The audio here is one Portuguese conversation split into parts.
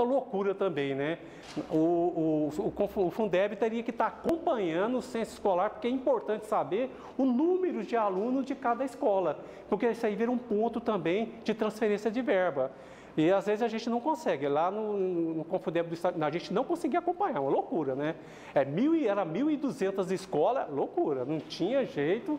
loucura também, né? O Fundeb teria que estar acompanhando o censo escolar, porque é importante saber o número de alunos de cada escola, porque isso aí vira um ponto também de transferência de verba. E às vezes a gente não consegue, lá no Confundeb do Estado, a gente não conseguia acompanhar, uma loucura, né? Era 1.200 escolas, loucura, não tinha jeito.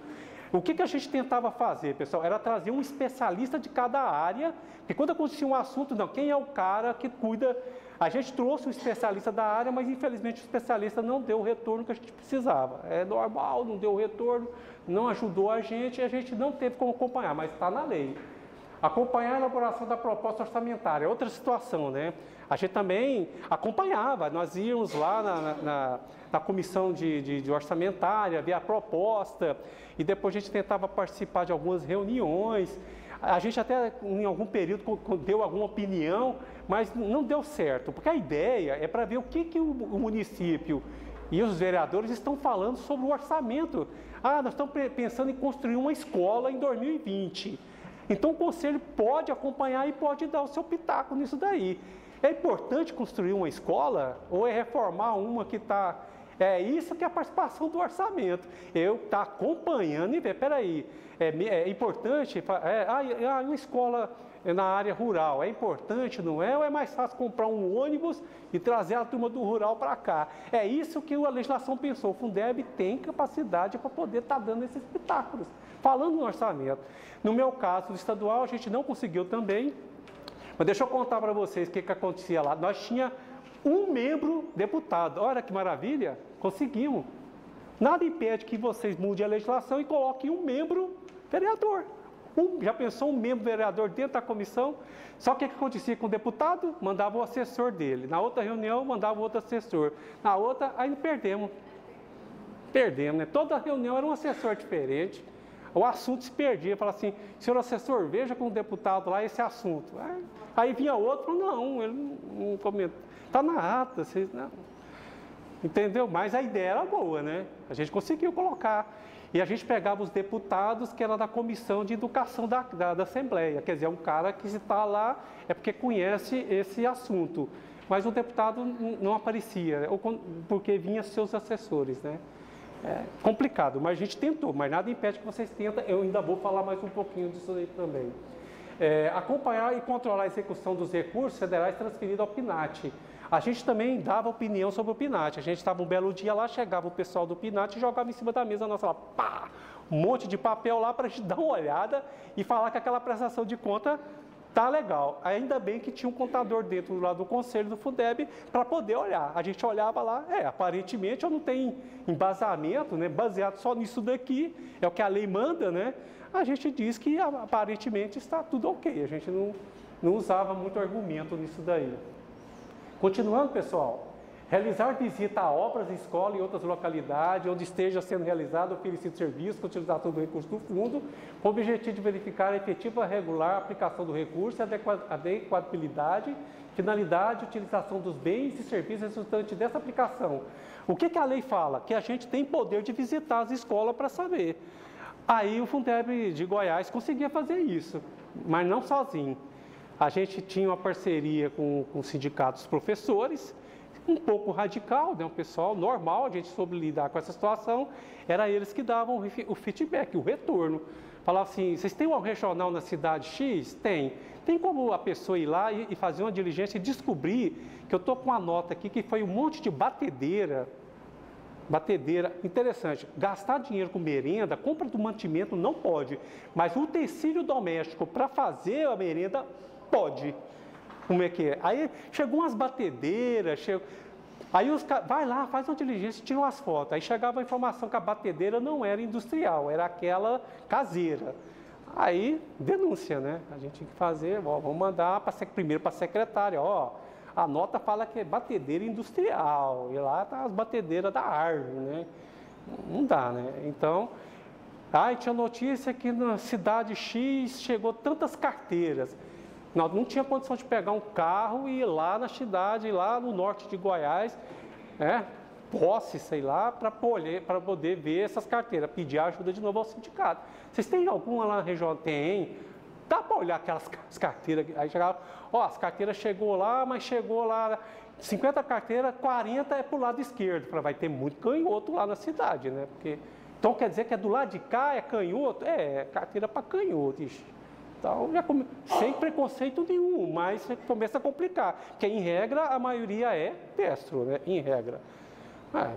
O que a gente tentava fazer, pessoal, era trazer um especialista de cada área, porque quando acontecia um assunto, não, quem é o cara que cuida? A gente trouxe um especialista da área, mas infelizmente o especialista não deu o retorno que a gente precisava. É normal, não deu o retorno, não ajudou a gente não teve como acompanhar, mas está na lei. Acompanhar a elaboração da proposta orçamentária, é outra situação, né? A gente também acompanhava, nós íamos lá na comissão de orçamentária, ver a proposta, e depois a gente tentava participar de algumas reuniões. A gente até em algum período deu alguma opinião, mas não deu certo, porque a ideia é para ver o que o município e os vereadores estão falando sobre o orçamento. Ah, nós estamos pensando em construir uma escola em 2020. Então o conselho pode acompanhar e pode dar o seu pitaco nisso daí. É importante construir uma escola ou é reformar uma que está... É isso que é a participação do orçamento. Eu estar acompanhando e ver, peraí, é importante... uma escola na área rural, é importante, não é? Ou é mais fácil comprar um ônibus e trazer a turma do rural para cá? É isso que a legislação pensou. O Fundeb tem capacidade para poder estar dando esses pitáculos, falando no orçamento. No meu caso, no estadual, a gente não conseguiu também, mas deixa eu contar para vocês o que acontecia lá. Nós tínhamos um membro deputado. Olha que maravilha, conseguimos. Nada impede que vocês mudem a legislação e coloquem um membro vereador. Já pensou um membro vereador dentro da comissão? Só que o que acontecia com o deputado? Mandava o assessor dele. Na outra reunião, mandava o outro assessor. Na outra, aí perdemos. Perdemos, né? Toda reunião era um assessor diferente. O assunto se perdia. Falava assim, senhor assessor, veja com o deputado lá esse assunto. Aí vinha outro, falou, não, ele não comenta. Está na ata, vocês não. Entendeu? Mas a ideia era boa, né? A gente conseguiu colocar. E a gente pegava os deputados que era da comissão de educação da Assembleia. Quer dizer, um cara que está lá é porque conhece esse assunto. Mas o deputado não aparecia, porque vinha seus assessores, né? É complicado, mas a gente tentou, mas nada impede que vocês tentem. Eu ainda vou falar mais um pouquinho disso aí também. Acompanhar e controlar a execução dos recursos federais transferidos ao PNAT. A gente também dava opinião sobre o PNAT. A gente estava um belo dia lá, chegava o pessoal do PNAT e jogava em cima da mesa nossa lá, pá, um monte de papel lá para a gente dar uma olhada e falar que aquela prestação de conta tá legal. Ainda bem que tinha um contador dentro lá do conselho do Fundeb para poder olhar. A gente olhava lá, aparentemente eu não tenho embasamento, né, baseado só nisso daqui, é o que a lei manda, né? A gente diz que aparentemente está tudo ok. A gente não usava muito argumento nisso daí. Continuando, pessoal, realizar visita a obras, escola e outras localidades onde esteja sendo realizado oferecido serviço com utilização do recurso do fundo, com o objetivo de verificar a efetiva regular aplicação do recurso, adequabilidade, finalidade e utilização dos bens e serviços resultantes dessa aplicação. O que a lei fala? Que a gente tem poder de visitar as escolas para saber. Aí o Fundeb de Goiás conseguia fazer isso, mas não sozinho. A gente tinha uma parceria com o sindicato dos professores, um pouco radical, né? O pessoal normal, a gente soube lidar com essa situação, era eles que davam o feedback, o retorno. Falava assim, vocês têm um regional na cidade X? Tem. Tem como a pessoa ir lá e fazer uma diligência e descobrir que eu estou com uma nota aqui que foi um monte de batedeira, interessante, gastar dinheiro com merenda, compra do mantimento não pode, mas o utensílio doméstico para fazer a merenda pode. Como é que é? Aí chegou umas batedeiras, aí os caras, vai lá, faz uma diligência e tira umas fotos. Aí chegava a informação que a batedeira não era industrial, era aquela caseira. Aí, denúncia, né? A gente tinha que fazer, vamos mandar primeiro para a secretária, a nota fala que é batedeira industrial, e lá tá as batedeiras da árvore, né? Não dá, né? Então, tinha notícia que na cidade X chegou tantas carteiras. Nós não tinha condição de pegar um carro e ir lá na cidade, lá no norte de Goiás, Posse, sei lá, para poder ver essas carteiras, pedir ajuda de novo ao sindicato. Vocês têm alguma lá na região? Tem. dá para olhar aquelas carteiras, aí chegava, ó, as carteiras chegou lá, mas chegou lá, 50 carteiras, 40 é para o lado esquerdo, vai ter muito canhoto lá na cidade, né? Porque, então quer dizer que é do lado de cá, é canhoto? É carteira para canhoto, ixi. Então, sem preconceito nenhum, mas começa a complicar, porque em regra a maioria é destro, né? Em regra.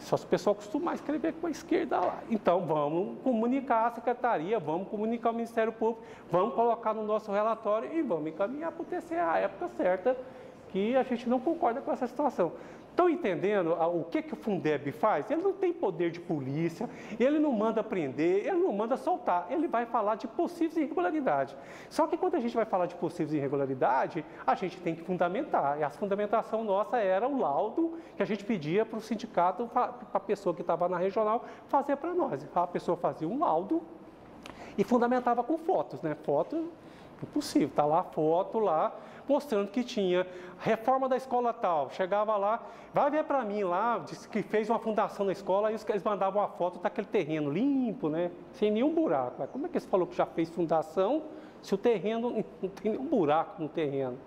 Só se o pessoal costumar escrever com a esquerda lá. Então, vamos comunicar a secretaria, vamos comunicar o Ministério Público, vamos colocar no nosso relatório e vamos encaminhar para o TCE a época certa, que a gente não concorda com essa situação. Estão entendendo o que o Fundeb faz? Ele não tem poder de polícia, ele não manda prender, ele não manda soltar, ele vai falar de possíveis irregularidades. Só que quando a gente vai falar de possíveis irregularidades, a gente tem que fundamentar. E a fundamentação nossa era o laudo que a gente pedia para o sindicato, para a pessoa que estava na regional, fazer para nós. A pessoa fazia um laudo e fundamentava com fotos, né? Foto impossível, está lá a foto lá, mostrando que tinha reforma da escola tal, chegava lá, vai ver para mim lá, disse que fez uma fundação na escola, aí eles mandavam a foto daquele terreno limpo, né, sem nenhum buraco. Mas como é que você falou que já fez fundação, se o terreno não tem nenhum buraco no terreno?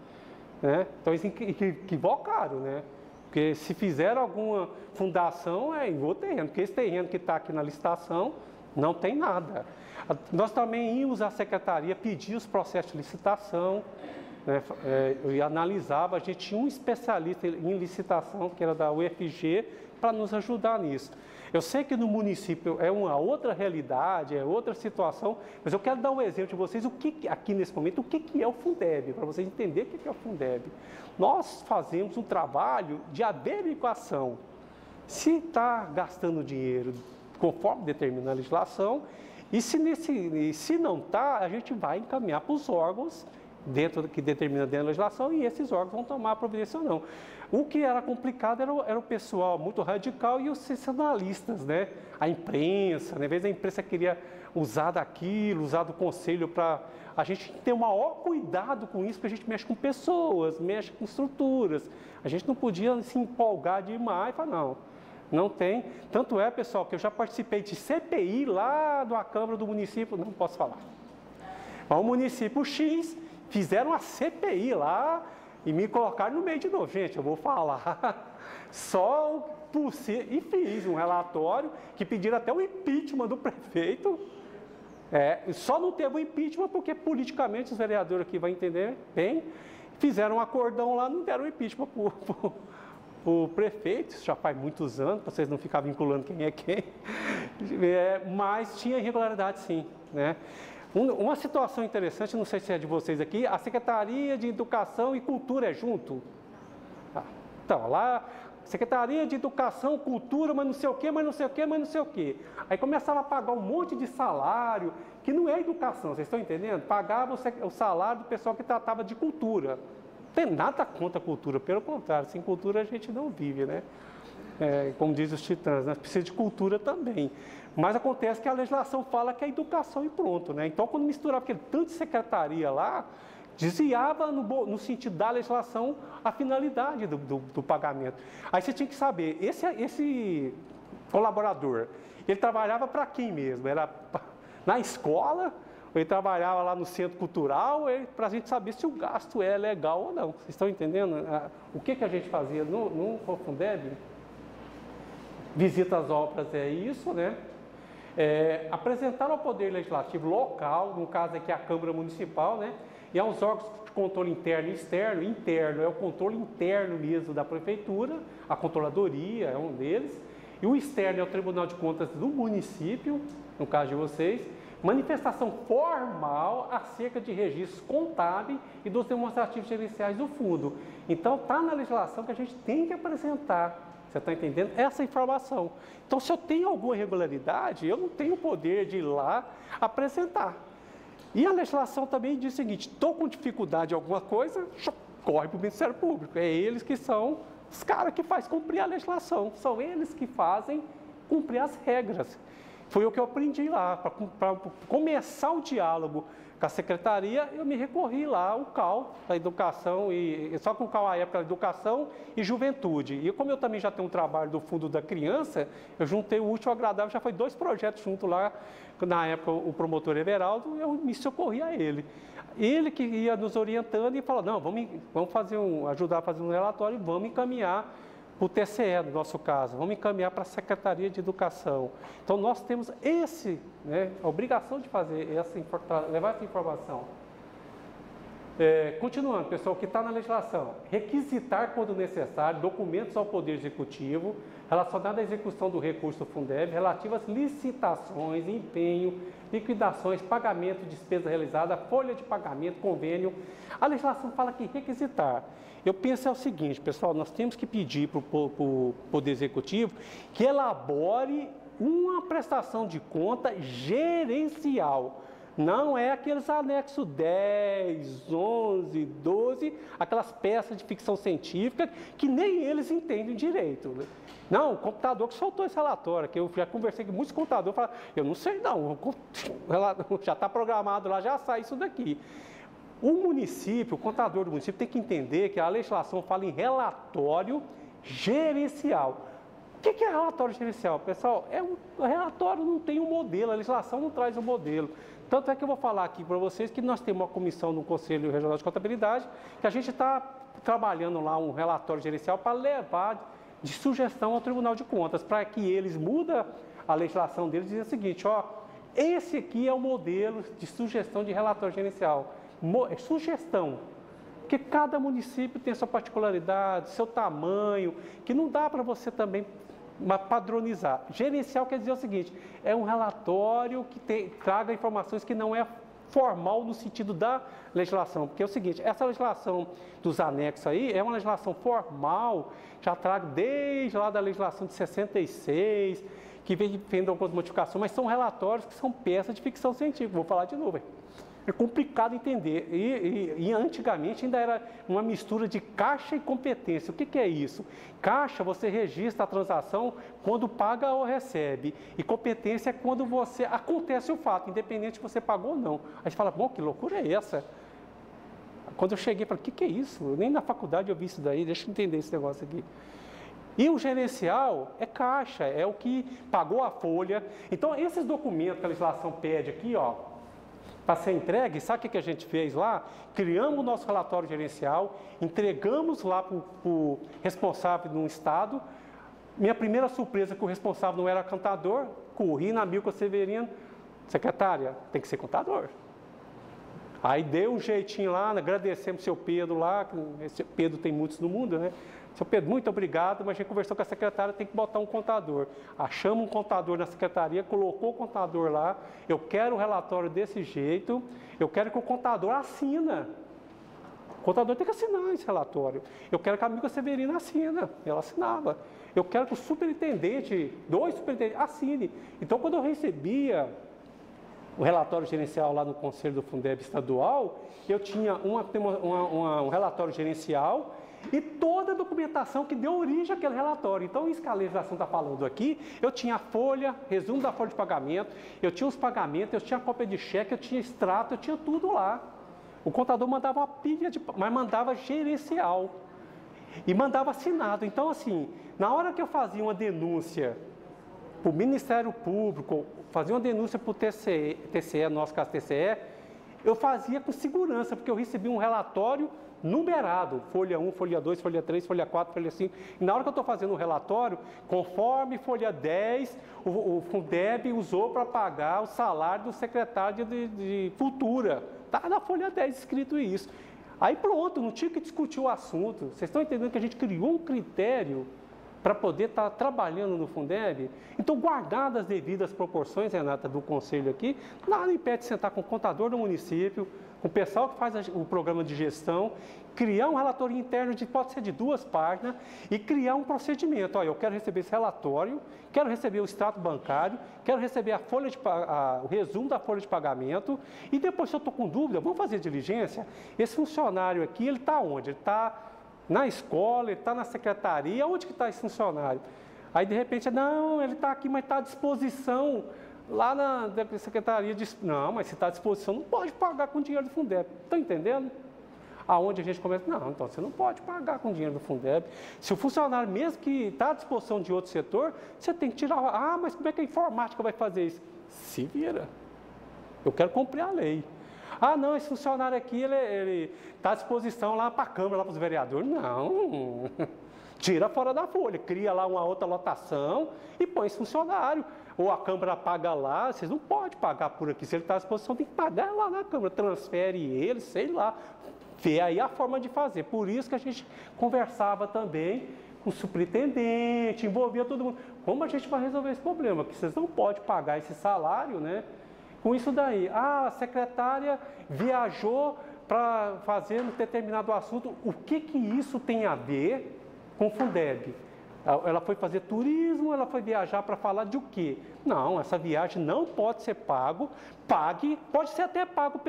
Né? Então eles equivocaram, né? Porque se fizeram alguma fundação é em outro terreno, porque esse terreno que está aqui na licitação não tem nada. Nós também íamos à secretaria pedir os processos de licitação, né, e analisava, a gente tinha um especialista em licitação, que era da UFG, para nos ajudar nisso. Eu sei que no município é uma outra realidade, é outra situação, mas eu quero dar um exemplo de vocês, aqui nesse momento, o que é o Fundeb, para vocês entenderem o que é o Fundeb. Nós fazemos um trabalho de averiguação. Se está gastando dinheiro conforme determina a legislação, e se não está, a gente vai encaminhar para os órgãos que determina dentro da legislação e esses órgãos vão tomar a providência ou não. O que era complicado era o pessoal muito radical e os sensacionalistas, né? A imprensa, né? Às vezes a imprensa queria usar daquilo, usar do conselho para... A gente ter o maior cuidado com isso, porque a gente mexe com pessoas, mexe com estruturas. A gente não podia se empolgar demais e falar, não tem. Tanto é, pessoal, que eu já participei de CPI lá da Câmara do município, não posso falar. Mas o município X fizeram uma CPI lá e me colocaram no meio de novo. Gente, eu vou falar só por si, e fiz um relatório que pediram até o impeachment do prefeito. Só não teve o impeachment porque politicamente os vereadores aqui vão entender bem. Fizeram um acordão lá, não deram o impeachment o prefeito, isso já faz muitos anos, para vocês não ficarem vinculando quem é quem, mas tinha irregularidade sim, né? Uma situação interessante, não sei se é de vocês aqui, a Secretaria de Educação e Cultura é junto? Então, lá, Secretaria de Educação, Cultura, mas não sei o quê, mas não sei o quê, mas não sei o quê. Aí começava a pagar um monte de salário, que não é educação, vocês estão entendendo? Pagava o salário do pessoal que tratava de cultura. Não tem nada contra a cultura, pelo contrário, sem cultura a gente não vive, né? Como diz os titãs, né? Precisa de cultura também. Mas acontece que a legislação fala que é educação e pronto, né? Então, quando misturava aquele tanto de secretaria lá, desviava no sentido da legislação a finalidade do pagamento. Aí você tinha que saber, esse colaborador, ele trabalhava para quem mesmo? Era na escola? Ele trabalhava lá no centro cultural, para a gente saber se o gasto é legal ou não. Vocês estão entendendo o que a gente fazia no Fundeb? Visita às obras é isso, né? Apresentar ao Poder Legislativo local, no caso aqui a Câmara Municipal, né? E aos órgãos de controle interno e externo. Interno é o controle interno mesmo da Prefeitura, a Controladoria é um deles. E o externo é o Tribunal de Contas do município, no caso de vocês. Manifestação formal acerca de registros contábeis e dos demonstrativos gerenciais do fundo. Então, está na legislação que a gente tem que apresentar, você está entendendo? Essa informação. Então, se eu tenho alguma irregularidade, eu não tenho o poder de ir lá apresentar. E a legislação também diz o seguinte, estou com dificuldade em alguma coisa, corre para o Ministério Público. É eles que são os caras que fazem cumprir a legislação, são eles que fazem cumprir as regras. Foi o que eu aprendi lá, para começar o diálogo com com a secretaria, eu me recorri lá ao CAL, da Educação, só que o CAL à época era Educação e Juventude. E como eu também já tenho um trabalho do Fundo da Criança, eu juntei o útil ao agradável, já foi 2 projetos junto lá, na época o promotor Everaldo, eu me socorri a ele. Ele que ia nos orientando e falou, não, vamos ajudar a fazer um relatório e vamos encaminhar para o TCE, no nosso caso, vamos encaminhar para a Secretaria de Educação. Então, nós temos a obrigação de fazer levar essa informação. Continuando, pessoal, o que está na legislação? Requisitar, quando necessário, documentos ao Poder Executivo relacionados à execução do recurso do Fundeb, relativas às licitações, empenho, liquidações, pagamento de despesa realizada, folha de pagamento, convênio. A legislação fala que requisitar. Eu penso o seguinte, pessoal, nós temos que pedir para o Poder Executivo que elabore uma prestação de conta gerencial. Não é aqueles anexos 10, 11, 12, aquelas peças de ficção científica que nem eles entendem direito. Né? Não, o computador que soltou esse relatório, que eu já conversei com muitos contadores, falaram, eu não sei não, já está programado lá, já sai isso daqui. O município, o contador do município tem que entender que a legislação fala em relatório gerencial. O que é relatório gerencial? Pessoal, o relatório não tem um modelo, a legislação não traz um modelo. Tanto é que eu vou falar aqui para vocês que nós temos uma comissão no Conselho Regional de Contabilidade, que a gente está trabalhando lá um relatório gerencial para levar de sugestão ao Tribunal de Contas, para que eles mudem a legislação deles e dizem o seguinte, ó, esse aqui é o modelo de sugestão de relatório gerencial. Sugestão, porque cada município tem sua particularidade, seu tamanho, que não dá para você também padronizar. Gerencial quer dizer o seguinte, é um relatório que traga informações que não é formal no sentido da legislação, porque é o seguinte, essa legislação dos anexos aí é uma legislação formal, já trago desde lá da legislação de 66, que vem tendo algumas modificações, mas são relatórios que são peças de ficção científica, vou falar de novo. É complicado entender, e antigamente ainda era uma mistura de caixa e competência. O que é isso? Caixa, você registra a transação quando paga ou recebe, e competência é quando acontece o fato, independente se você pagou ou não. Aí você fala, bom, que loucura é essa? Quando eu cheguei, falei, o que é isso? Nem na faculdade eu vi isso daí, deixa eu entender esse negócio aqui. E o gerencial é caixa, é o que pagou a folha. Então, esses documentos que a legislação pede aqui, ó, para ser entregue, sabe o que a gente fez lá? Criamos o nosso relatório gerencial, entregamos lá para o responsável de um estado. Minha primeira surpresa que o responsável não era contador, corri na Milka Severino, secretária, tem que ser contador. Aí deu um jeitinho lá, agradecemos o seu Pedro lá, esse Pedro tem muitos no mundo, né? Seu Pedro, muito obrigado, mas a gente conversou com a secretária, tem que botar um contador. Achamos um contador na secretaria, colocou o contador lá, eu quero o relatório desse jeito, eu quero que o contador assina. O contador tem que assinar esse relatório. Eu quero que a Milka Severina assina, ela assinava. Eu quero que o superintendente, 2 superintendentes, assine. Então, quando eu recebia o relatório gerencial lá no Conselho do Fundeb estadual, eu tinha um relatório gerencial e toda a documentação que deu origem àquele relatório. Então, isso que a legislação está falando aqui, eu tinha a folha, resumo da folha de pagamento, eu tinha os pagamentos, eu tinha cópia de cheque, eu tinha extrato, eu tinha tudo lá. O contador mandava uma pilha, mas mandava gerencial e mandava assinado. Então, assim, na hora que eu fazia uma denúncia para o Ministério Público, fazia uma denúncia para o TCE, no nosso caso TCE, eu fazia com segurança, porque eu recebi um relatório numerado, folha 1, folha 2, folha 3, folha 4, folha 5. E na hora que eu estou fazendo o relatório, conforme folha 10, o Fundeb usou para pagar o salário do secretário de Cultura. Está na folha 10 escrito isso. Aí pronto, não tinha que discutir o assunto. Vocês estão entendendo que a gente criou um critério para poder estar trabalhando no Fundeb? Então, guardadas as devidas proporções, Renata, do conselho aqui, nada impede de sentar com o contador do município, com o pessoal que faz o programa de gestão, criar um relatório interno, pode ser de 2 páginas, e criar um procedimento. Olha, eu quero receber esse relatório, quero receber o extrato bancário, quero receber o resumo da folha de pagamento, e depois, se eu estou com dúvida, vamos fazer diligência. Esse funcionário aqui, ele está onde? Ele está na escola, ele está na secretaria, onde que está esse funcionário? Aí, de repente, não, ele está aqui, mas está à disposição lá na Secretaria de... Não, mas se está à disposição, não pode pagar com dinheiro do Fundeb. Está entendendo? Aonde a gente começa, não, então você não pode pagar com dinheiro do Fundeb. Se o funcionário, mesmo que está à disposição de outro setor, você tem que tirar, ah, mas como é que a informática vai fazer isso? Se vira. Eu quero cumprir a lei. Ah, não, esse funcionário aqui, ele está à disposição lá para a Câmara, lá para os vereadores. Não, tira fora da folha, cria lá uma outra lotação e põe esse funcionário. Ou a Câmara paga lá, vocês não podem pagar por aqui. Se ele está à disposição, tem que pagar lá na Câmara, transfere ele, sei lá. Vê aí a forma de fazer. Por isso que a gente conversava também com o superintendente, envolvia todo mundo. Como a gente vai resolver esse problema? Que vocês não podem pagar esse salário, né? Com isso daí. Ah, a secretária viajou para fazer um determinado assunto. O que isso tem a ver com o Fundeb? Ela foi fazer turismo, ela foi viajar para falar de o quê? Não, essa viagem não pode ser pague, pode ser até pago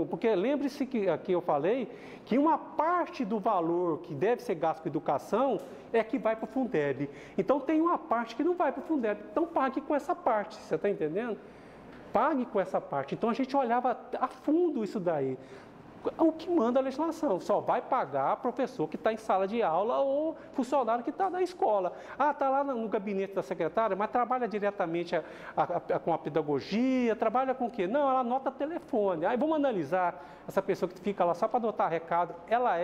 porque lembre-se que aqui eu falei que uma parte do valor que deve ser gasto com educação é que vai para o Fundeb. Então tem uma parte que não vai para o Fundeb, então pague com essa parte, você está entendendo? Pague com essa parte. Então a gente olhava a fundo isso daí. O que manda a legislação, só vai pagar professor que está em sala de aula ou funcionário que está na escola. Ah, está lá no gabinete da secretária, mas trabalha diretamente com a pedagogia, trabalha com o quê? Não, ela anota telefone. Aí vamos analisar essa pessoa que fica lá só para anotar recado, ela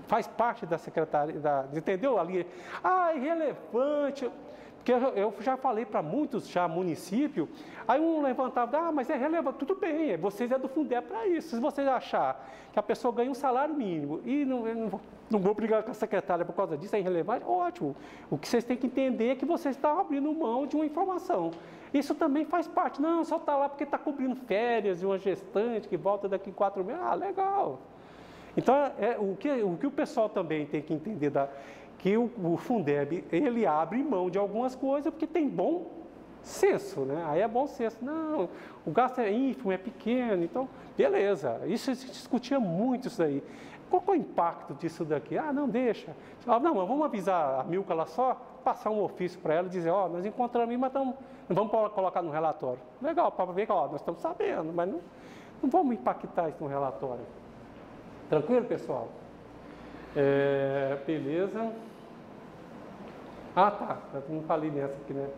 faz parte da secretaria, entendeu? Ali, irrelevante. Porque eu já falei para muitos municípios, aí um levantava, mas é relevante, tudo bem, vocês é do Fundeb para isso. Se vocês achar que a pessoa ganha um salário mínimo e não vou brigar com a secretária por causa disso, é irrelevante, ótimo. O que vocês têm que entender é que vocês estão abrindo mão de uma informação. Isso também faz parte, não, só está lá porque está cobrindo férias de uma gestante que volta daqui 4 meses, legal. Então, o que o pessoal também tem que entender que o Fundeb, ele abre mão de algumas coisas porque tem bom senso, né? Aí é bom senso. Não, o gasto é ínfimo, é pequeno, então, beleza. Isso se discutia muito isso daí. Qual é o impacto disso daqui? Ah, não, deixa. Não, mas vamos avisar a Milka lá só, passar um ofício para ela e dizer, nós encontramos, mas não vamos colocar no relatório. Legal, para ver que, nós estamos sabendo, mas não vamos impactar isso no relatório. Tranquilo, pessoal? Beleza. Tá, não falei nessa aqui, né?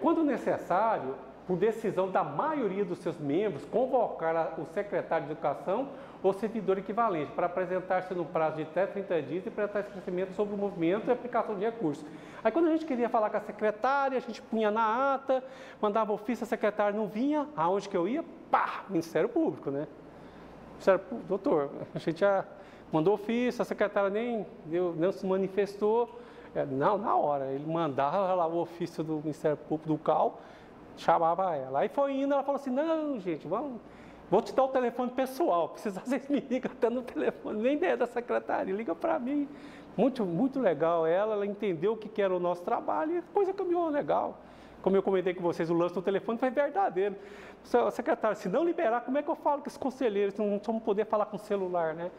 Quando necessário, por decisão da maioria dos seus membros, convocar o secretário de Educação ou servidor equivalente para apresentar-se no prazo de até 30 dias e prestar esclarecimento sobre o movimento e aplicação de recursos. Aí quando a gente queria falar com a secretária, a gente punha na ata, mandava ofício, a secretária não vinha, aonde que eu ia? Ministério Público, né? Ministério Público, doutor, a gente já mandou ofício, a secretária nem se manifestou. Não, na hora, ele mandava lá o ofício do Ministério Público do CAL, chamava ela. Aí foi indo, ela falou assim, não, gente, vou te dar o telefone pessoal, precisar vocês me ligam até no telefone, nem ideia da secretária, liga para mim. Muito, muito legal ela entendeu o que era o nosso trabalho e a coisa caminhou legal. Como eu comentei com vocês, o lance do telefone foi verdadeiro. Secretário, se não liberar, como é que eu falo com os conselheiros? Não vamos poder falar com o celular, né?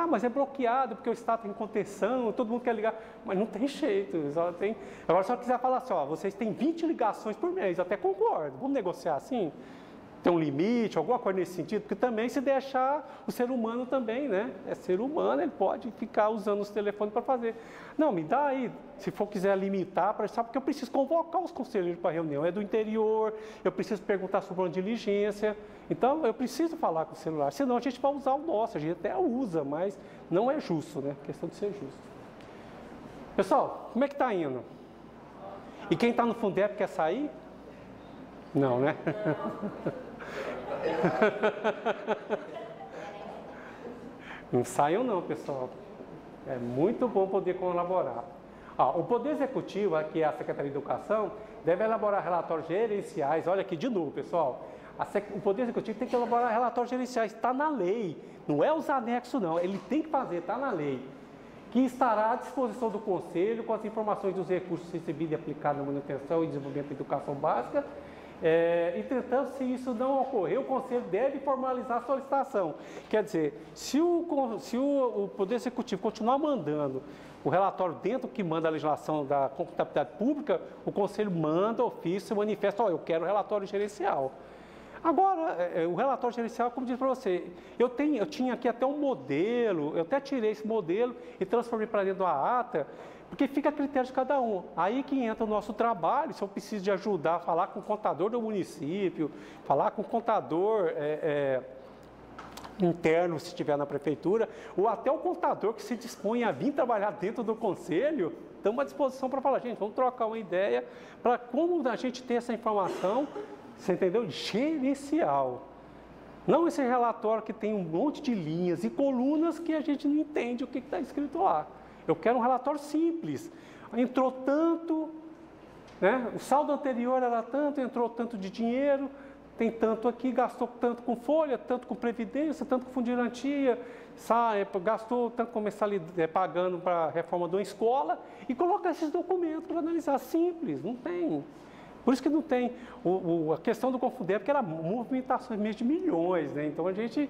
Mas é bloqueado, porque o Estado tem contenção, todo mundo quer ligar. Mas não tem jeito. Agora, se eu quiser falar assim, vocês têm 20 ligações por mês, eu até concordo. Vamos negociar assim? Tem um limite, alguma coisa nesse sentido? Porque também, se deixar o ser humano também, né? É ser humano, ele pode ficar usando os telefones para fazer. Não, me dá aí, se for quiser limitar, porque eu preciso convocar os conselheiros para a reunião. É do interior, eu preciso perguntar sobre uma diligência. Então, eu preciso falar com o celular. Senão, a gente vai usar o nosso. A gente até usa, mas não é justo, né? Questão de ser justo. Pessoal, como é que está indo? E quem está no Fundeb quer sair? Não, né? Não saiam não, pessoal. É muito bom poder colaborar. O Poder Executivo, que é a Secretaria de Educação, deve elaborar relatórios gerenciais. Olha aqui de novo, pessoal. O Poder Executivo tem que elaborar relatórios gerenciais. Está na lei. Não é os anexos, não. Ele tem que fazer, está na lei. Que estará à disposição do Conselho com as informações dos recursos recebidos e aplicados na manutenção e desenvolvimento da educação básica Entretanto, se isso não ocorrer, o Conselho deve formalizar a solicitação. Quer dizer, se o Poder Executivo continuar mandando o relatório dentro que manda a legislação da contabilidade pública, o Conselho manda ofício e manifesta, eu quero o relatório gerencial. Agora, o relatório gerencial, como disse para você, eu tinha aqui até um modelo, eu até tirei esse modelo e transformei para dentro da ata, porque fica a critério de cada um. Aí que entra o nosso trabalho, se eu preciso de ajudar a falar com o contador do município, falar com o contador interno, se estiver na prefeitura, ou até o contador que se dispõe a vir trabalhar dentro do conselho, estamos à disposição para falar, gente, vamos trocar uma ideia para como a gente ter essa informação, você entendeu? Gerencial. Não esse relatório que tem um monte de linhas e colunas que a gente não entende o que está escrito lá. Eu quero um relatório simples. Entrou tanto, né? O saldo anterior era tanto, entrou tanto de dinheiro, tem tanto aqui, gastou tanto com folha, tanto com previdência, tanto com fundo de garantia, gastou tanto com mensalidade, pagando para a reforma de uma escola, e colocar esses documentos para analisar. Simples, não tem. Por isso que não tem a questão do Confundeb, porque era movimentações mesmo de milhões, né? Então a gente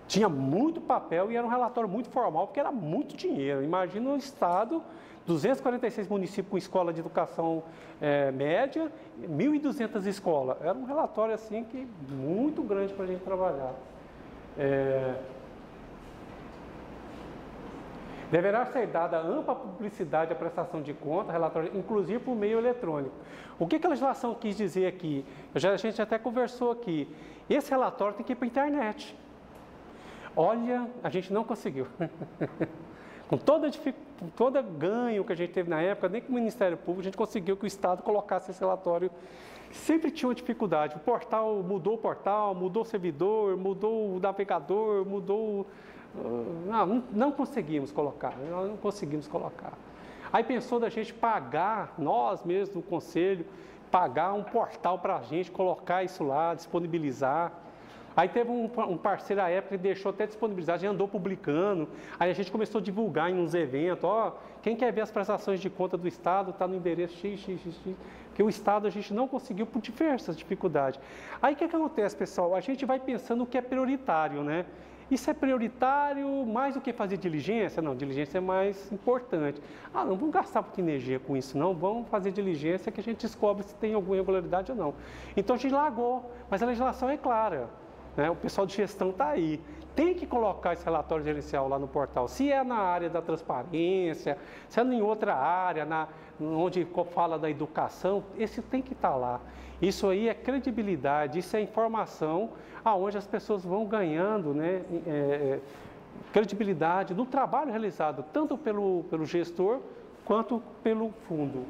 tinha muito papel e era um relatório muito formal, porque era muito dinheiro. Imagina um estado, 246 municípios com escola de educação média, 1.200 escolas. Era um relatório assim que muito grande para a gente trabalhar. Deverá ser dada ampla publicidade à prestação de conta, relatório, inclusive por meio eletrônico. O que a legislação quis dizer aqui? A gente até conversou aqui. Esse relatório tem que ir para a internet. Olha, a gente não conseguiu. Com todo ganho que a gente teve na época, nem com o Ministério Público, a gente conseguiu que o Estado colocasse esse relatório. Sempre tinha uma dificuldade. O portal, mudou o servidor, mudou o navegador, mudou... Não conseguimos colocar, nós não conseguimos colocar. Aí pensou da gente pagar, nós mesmos, no Conselho, pagar um portal para a gente, colocar isso lá, disponibilizar. Aí teve um parceiro à época que deixou até disponibilizar, a gente andou publicando, aí a gente começou a divulgar em uns eventos, quem quer ver as prestações de conta do Estado está no endereço XXX, que o Estado a gente não conseguiu por diversas dificuldades. Aí o que acontece, pessoal? A gente vai pensando o que é prioritário, né? Isso é prioritário mais do que fazer diligência? Não, diligência é mais importante. Não vamos gastar muita energia com isso, não. Vamos fazer diligência que a gente descobre se tem alguma irregularidade ou não. Então a gente largou, mas a legislação é clara, né? O pessoal de gestão está aí. Tem que colocar esse relatório gerencial lá no portal. Se é na área da transparência, se é em outra área, onde fala da educação, esse tem que estar lá. Isso aí é credibilidade, isso é informação aonde as pessoas vão ganhando, né, credibilidade no trabalho realizado, tanto pelo gestor quanto pelo fundo.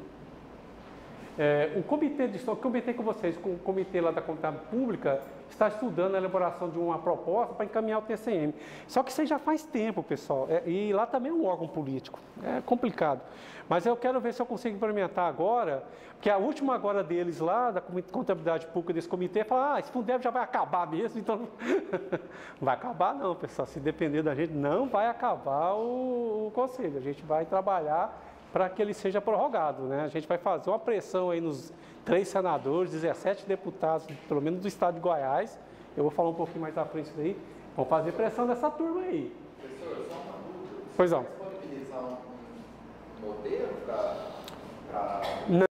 O comitê de estudo, comentei com vocês, o comitê lá da contabilidade pública está estudando a elaboração de uma proposta para encaminhar o TCM. Só que isso aí já faz tempo, pessoal, e lá também é um órgão político, é complicado. Mas eu quero ver se eu consigo implementar agora, porque a última agora deles lá, da contabilidade pública desse comitê, é falar, esse Fundeb já vai acabar mesmo, então não vai acabar não, pessoal, se depender da gente, não vai acabar o conselho, a gente vai trabalhar para que ele seja prorrogado, né? A gente vai fazer uma pressão aí nos 3 senadores, 17 deputados, pelo menos do estado de Goiás. Eu vou falar um pouquinho mais à frente daí. Vamos fazer pressão dessa turma aí. Professor, só uma dúvida. Pois não. Você pode utilizar um modelo para...